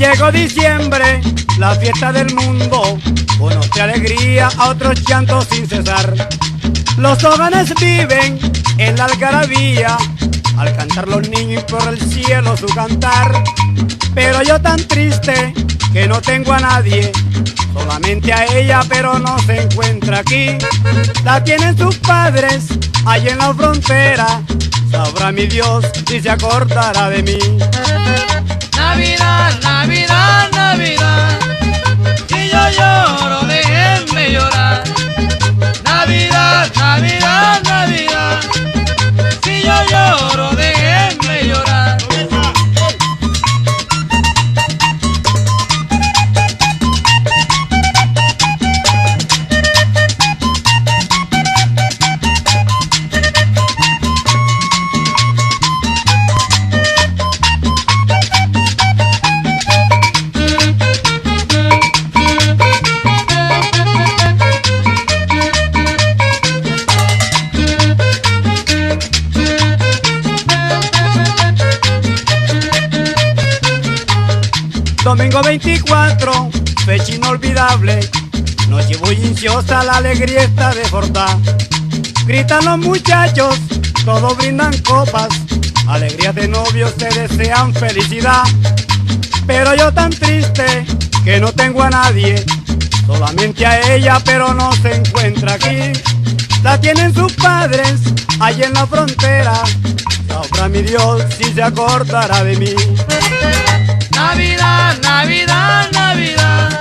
llegó diciembre, la fiesta del mundo, conoce alegría a otros llantos sin cesar. Los hogares viven en la algarabía, al cantar los niños por el cielo su cantar. Pero yo tan triste que no tengo a nadie, solamente a ella, pero no se encuentra aquí. La tienen sus padres allí en la frontera, sabrá mi Dios si se acordará de mí. Navidad, Navidad, Navidad, si yo lloro, déjenme llorar. Navidad, Navidad, Navidad, si yo lloro, déjenme llorar. Domingo 24, fecha inolvidable, noche bulliciosa, la alegría está desbordada. Gritan los muchachos, todos brindan copas, alegrías de novios se desean felicidad. Pero yo tan triste que no tengo a nadie, solamente a ella, pero no se encuentra aquí. La tienen sus padres allí en la frontera, sabrá mi Dios si se acordará de mí. Navidad, Navidad, Navidad,